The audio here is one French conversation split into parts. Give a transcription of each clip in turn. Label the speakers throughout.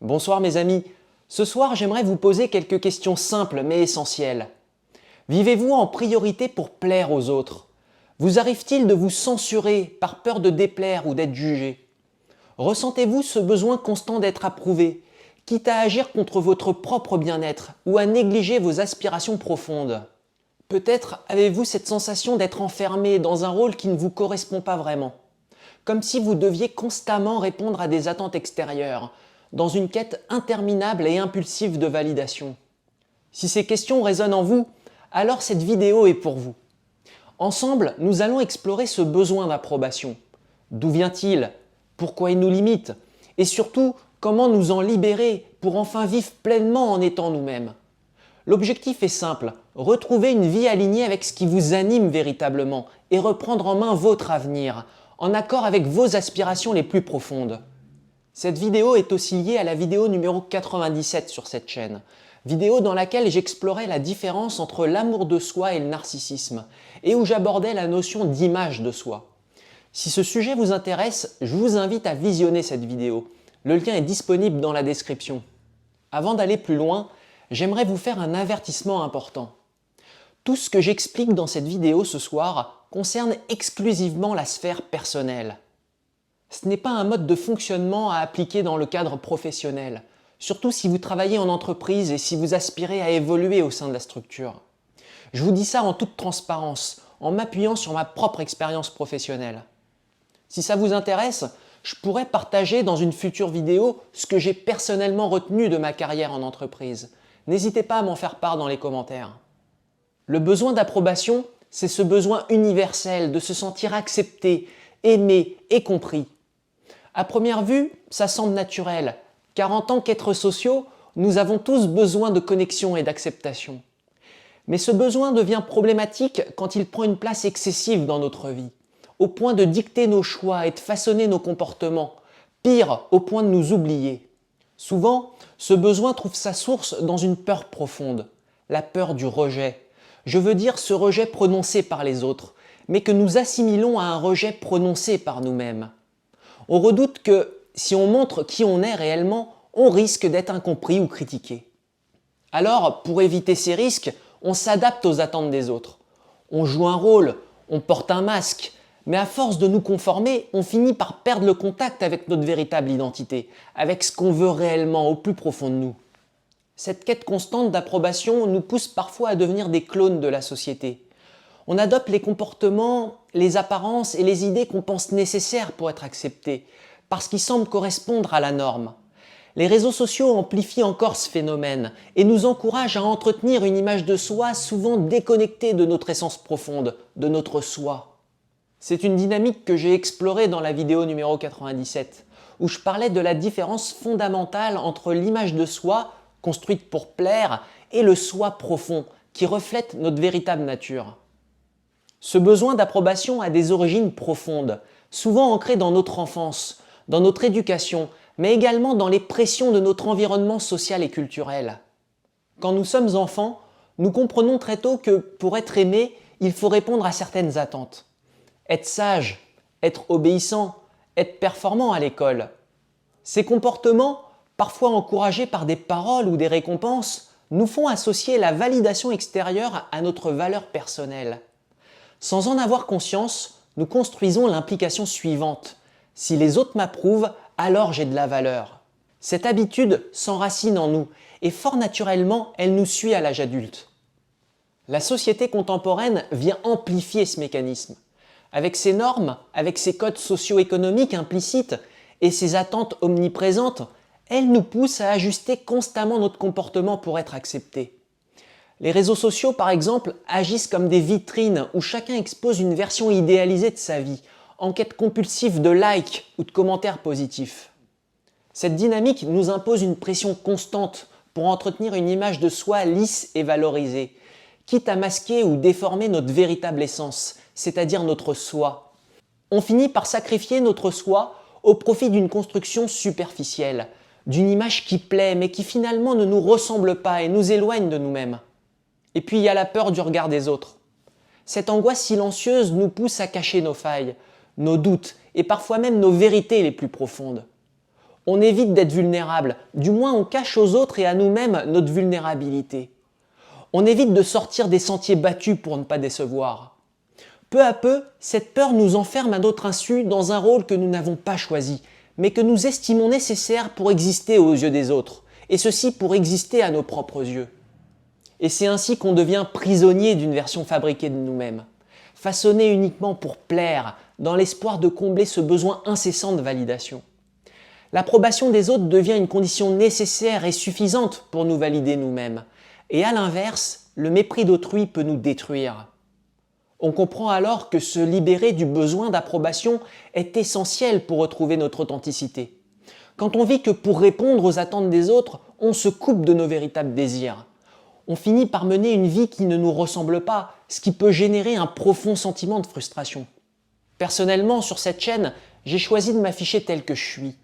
Speaker 1: Bonsoir mes amis, ce soir j'aimerais vous poser quelques questions simples mais essentielles. Vivez-vous en priorité pour plaire aux autres? Vous arrive-t-il de vous censurer par peur de déplaire ou d'être jugé? Ressentez-vous ce besoin constant d'être approuvé, quitte à agir contre votre propre bien-être ou à négliger vos aspirations profondes? Peut-être avez-vous cette sensation d'être enfermé dans un rôle qui ne vous correspond pas vraiment, comme si vous deviez constamment répondre à des attentes extérieures, dans une quête interminable et impulsive de validation. Si ces questions résonnent en vous, alors cette vidéo est pour vous. Ensemble, nous allons explorer ce besoin d'approbation. D'où vient-il? Pourquoi il nous limite? Et surtout, comment nous en libérer pour enfin vivre pleinement en étant nous-mêmes? L'objectif est simple, retrouver une vie alignée avec ce qui vous anime véritablement et reprendre en main votre avenir, en accord avec vos aspirations les plus profondes. Cette vidéo est aussi liée à la vidéo numéro 97 sur cette chaîne, vidéo dans laquelle j'explorais la différence entre l'amour de soi et le narcissisme, et où j'abordais la notion d'image de soi. Si ce sujet vous intéresse, je vous invite à visionner cette vidéo. Le lien est disponible dans la description. Avant d'aller plus loin, j'aimerais vous faire un avertissement important. Tout ce que j'explique dans cette vidéo ce soir concerne exclusivement la sphère personnelle. Ce n'est pas un mode de fonctionnement à appliquer dans le cadre professionnel, surtout si vous travaillez en entreprise et si vous aspirez à évoluer au sein de la structure. Je vous dis ça en toute transparence, en m'appuyant sur ma propre expérience professionnelle. Si ça vous intéresse, je pourrais partager dans une future vidéo ce que j'ai personnellement retenu de ma carrière en entreprise. N'hésitez pas à m'en faire part dans les commentaires. Le besoin d'approbation, c'est ce besoin universel de se sentir accepté, aimé et compris. À première vue, ça semble naturel, car en tant qu'êtres sociaux, nous avons tous besoin de connexion et d'acceptation. Mais ce besoin devient problématique quand il prend une place excessive dans notre vie, au point de dicter nos choix et de façonner nos comportements, pire, au point de nous oublier. Souvent, ce besoin trouve sa source dans une peur profonde, la peur du rejet. Je veux dire ce rejet prononcé par les autres, mais que nous assimilons à un rejet prononcé par nous-mêmes. On redoute que, si on montre qui on est réellement, on risque d'être incompris ou critiqué. Alors, pour éviter ces risques, on s'adapte aux attentes des autres. On joue un rôle, on porte un masque, mais à force de nous conformer, on finit par perdre le contact avec notre véritable identité, avec ce qu'on veut réellement au plus profond de nous. Cette quête constante d'approbation nous pousse parfois à devenir des clones de la société. On adopte les comportements, les apparences et les idées qu'on pense nécessaires pour être acceptés, parce qu'ils semblent correspondre à la norme. Les réseaux sociaux amplifient encore ce phénomène et nous encouragent à entretenir une image de soi souvent déconnectée de notre essence profonde, de notre soi. C'est une dynamique que j'ai explorée dans la vidéo numéro 97, où je parlais de la différence fondamentale entre l'image de soi, construite pour plaire, et le soi profond, qui reflète notre véritable nature. Ce besoin d'approbation a des origines profondes, souvent ancrées dans notre enfance, dans notre éducation, mais également dans les pressions de notre environnement social et culturel. Quand nous sommes enfants, nous comprenons très tôt que pour être aimé, il faut répondre à certaines attentes. Être sage, être obéissant, être performant à l'école. Ces comportements, parfois encouragés par des paroles ou des récompenses, nous font associer la validation extérieure à notre valeur personnelle. Sans en avoir conscience, nous construisons l'implication suivante. Si les autres m'approuvent, alors j'ai de la valeur. Cette habitude s'enracine en nous et fort naturellement, elle nous suit à l'âge adulte. La société contemporaine vient amplifier ce mécanisme. Avec ses normes, avec ses codes socio-économiques implicites et ses attentes omniprésentes, elle nous pousse à ajuster constamment notre comportement pour être accepté. Les réseaux sociaux, par exemple, agissent comme des vitrines où chacun expose une version idéalisée de sa vie, en quête compulsive de likes ou de commentaires positifs. Cette dynamique nous impose une pression constante pour entretenir une image de soi lisse et valorisée, quitte à masquer ou déformer notre véritable essence, c'est-à-dire notre soi. On finit par sacrifier notre soi au profit d'une construction superficielle, d'une image qui plaît mais qui finalement ne nous ressemble pas et nous éloigne de nous-mêmes. Et puis il y a la peur du regard des autres. Cette angoisse silencieuse nous pousse à cacher nos failles, nos doutes et parfois même nos vérités les plus profondes. On évite d'être vulnérable, du moins on cache aux autres et à nous-mêmes notre vulnérabilité. On évite de sortir des sentiers battus pour ne pas décevoir. Peu à peu, cette peur nous enferme à notre insu dans un rôle que nous n'avons pas choisi, mais que nous estimons nécessaire pour exister aux yeux des autres, et ceci pour exister à nos propres yeux. Et c'est ainsi qu'on devient prisonnier d'une version fabriquée de nous-mêmes, façonnée uniquement pour plaire, dans l'espoir de combler ce besoin incessant de validation. L'approbation des autres devient une condition nécessaire et suffisante pour nous valider nous-mêmes. Et à l'inverse, le mépris d'autrui peut nous détruire. On comprend alors que se libérer du besoin d'approbation est essentiel pour retrouver notre authenticité. Quand on vit que pour répondre aux attentes des autres, on se coupe de nos véritables désirs. On finit par mener une vie qui ne nous ressemble pas, ce qui peut générer un profond sentiment de frustration. Personnellement, sur cette chaîne, j'ai choisi de m'afficher tel que je suis.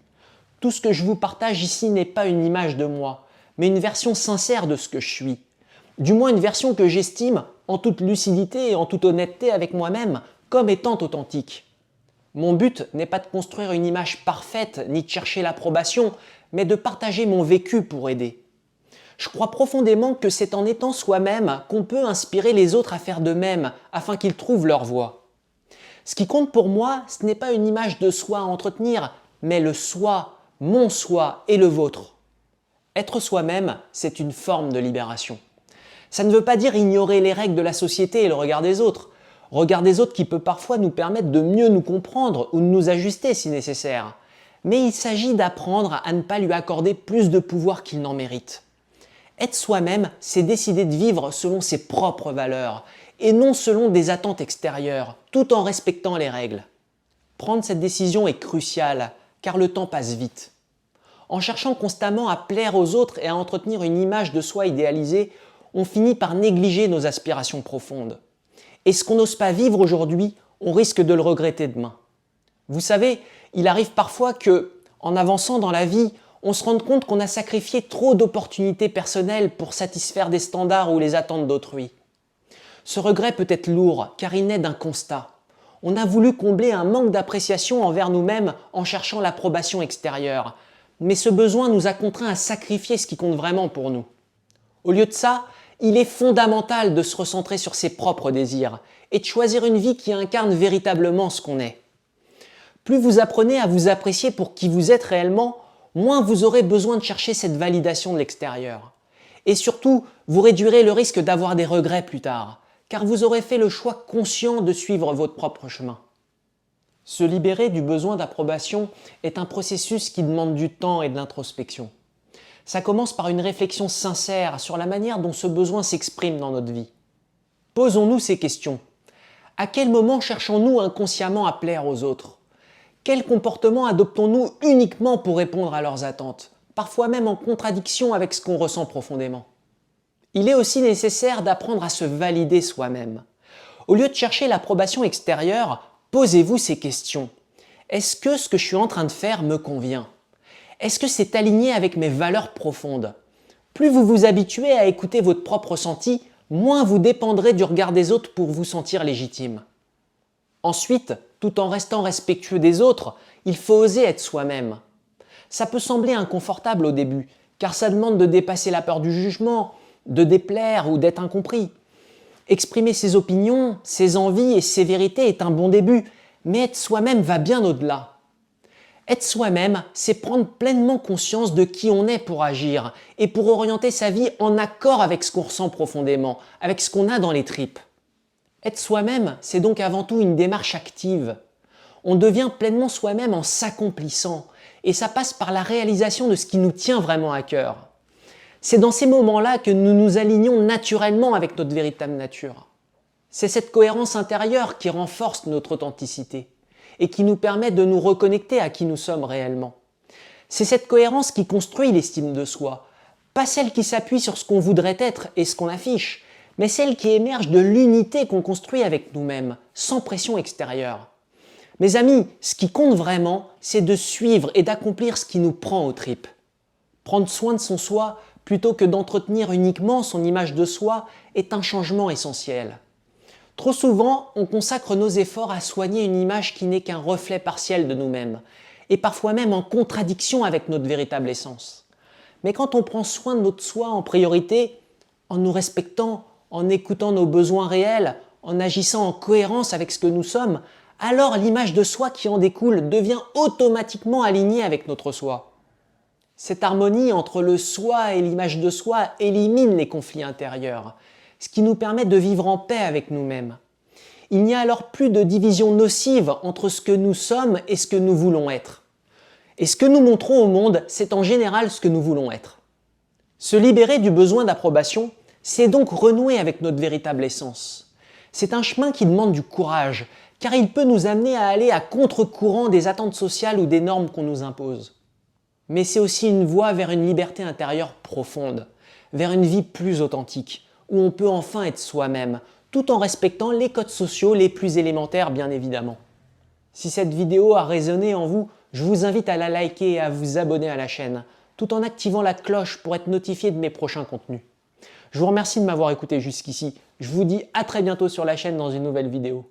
Speaker 1: Tout ce que je vous partage ici n'est pas une image de moi, mais une version sincère de ce que je suis. Du moins une version que j'estime, en toute lucidité et en toute honnêteté avec moi-même, comme étant authentique. Mon but n'est pas de construire une image parfaite ni de chercher l'approbation, mais de partager mon vécu pour aider. Je crois profondément que c'est en étant soi-même qu'on peut inspirer les autres à faire de même, afin qu'ils trouvent leur voie. Ce qui compte pour moi, ce n'est pas une image de soi à entretenir, mais le soi, mon soi et le vôtre. Être soi-même, c'est une forme de libération. Ça ne veut pas dire ignorer les règles de la société et le regard des autres. Regard des autres qui peut parfois nous permettre de mieux nous comprendre ou de nous ajuster si nécessaire. Mais il s'agit d'apprendre à ne pas lui accorder plus de pouvoir qu'il n'en mérite. Être soi-même, c'est décider de vivre selon ses propres valeurs et non selon des attentes extérieures, tout en respectant les règles. Prendre cette décision est crucial, car le temps passe vite. En cherchant constamment à plaire aux autres et à entretenir une image de soi idéalisée, on finit par négliger nos aspirations profondes. Et ce qu'on n'ose pas vivre aujourd'hui, on risque de le regretter demain. Vous savez, il arrive parfois que, en avançant dans la vie, on se rende compte qu'on a sacrifié trop d'opportunités personnelles pour satisfaire des standards ou les attentes d'autrui. Ce regret peut être lourd, car il naît d'un constat. On a voulu combler un manque d'appréciation envers nous-mêmes en cherchant l'approbation extérieure. Mais ce besoin nous a contraints à sacrifier ce qui compte vraiment pour nous. Au lieu de ça, il est fondamental de se recentrer sur ses propres désirs et de choisir une vie qui incarne véritablement ce qu'on est. Plus vous apprenez à vous apprécier pour qui vous êtes réellement, moins vous aurez besoin de chercher cette validation de l'extérieur. Et surtout, vous réduirez le risque d'avoir des regrets plus tard, car vous aurez fait le choix conscient de suivre votre propre chemin. Se libérer du besoin d'approbation est un processus qui demande du temps et de l'introspection. Ça commence par une réflexion sincère sur la manière dont ce besoin s'exprime dans notre vie. Posons-nous ces questions. À quel moment cherchons-nous inconsciemment à plaire aux autres ? Quel comportement adoptons-nous uniquement pour répondre à leurs attentes, parfois même en contradiction avec ce qu'on ressent profondément ? Il est aussi nécessaire d'apprendre à se valider soi-même. Au lieu de chercher l'approbation extérieure, posez-vous ces questions. Est-ce que ce que je suis en train de faire me convient ? Est-ce que c'est aligné avec mes valeurs profondes ? Plus vous vous habituez à écouter votre propre ressenti, moins vous dépendrez du regard des autres pour vous sentir légitime. Ensuite, tout en restant respectueux des autres, il faut oser être soi-même. Ça peut sembler inconfortable au début, car ça demande de dépasser la peur du jugement, de déplaire ou d'être incompris. Exprimer ses opinions, ses envies et ses vérités est un bon début, mais être soi-même va bien au-delà. Être soi-même, c'est prendre pleinement conscience de qui on est pour agir et pour orienter sa vie en accord avec ce qu'on ressent profondément, avec ce qu'on a dans les tripes. Être soi-même, c'est donc avant tout une démarche active. On devient pleinement soi-même en s'accomplissant, et ça passe par la réalisation de ce qui nous tient vraiment à cœur. C'est dans ces moments-là que nous nous alignons naturellement avec notre véritable nature. C'est cette cohérence intérieure qui renforce notre authenticité et qui nous permet de nous reconnecter à qui nous sommes réellement. C'est cette cohérence qui construit l'estime de soi, pas celle qui s'appuie sur ce qu'on voudrait être et ce qu'on affiche, mais celle qui émerge de l'unité qu'on construit avec nous-mêmes, sans pression extérieure. Mes amis, ce qui compte vraiment, c'est de suivre et d'accomplir ce qui nous prend aux tripes. Prendre soin de son soi, plutôt que d'entretenir uniquement son image de soi, est un changement essentiel. Trop souvent, on consacre nos efforts à soigner une image qui n'est qu'un reflet partiel de nous-mêmes, et parfois même en contradiction avec notre véritable essence. Mais quand on prend soin de notre soi en priorité, en nous respectant, en écoutant nos besoins réels, en agissant en cohérence avec ce que nous sommes, alors l'image de soi qui en découle devient automatiquement alignée avec notre soi. Cette harmonie entre le soi et l'image de soi élimine les conflits intérieurs, ce qui nous permet de vivre en paix avec nous-mêmes. Il n'y a alors plus de division nocive entre ce que nous sommes et ce que nous voulons être. Et ce que nous montrons au monde, c'est en général ce que nous voulons être. Se libérer du besoin d'approbation, c'est donc renouer avec notre véritable essence. C'est un chemin qui demande du courage, car il peut nous amener à aller à contre-courant des attentes sociales ou des normes qu'on nous impose. Mais c'est aussi une voie vers une liberté intérieure profonde, vers une vie plus authentique, où on peut enfin être soi-même, tout en respectant les codes sociaux les plus élémentaires bien évidemment. Si cette vidéo a résonné en vous, je vous invite à la liker et à vous abonner à la chaîne, tout en activant la cloche pour être notifié de mes prochains contenus. Je vous remercie de m'avoir écouté jusqu'ici, je vous dis à très bientôt sur la chaîne dans une nouvelle vidéo.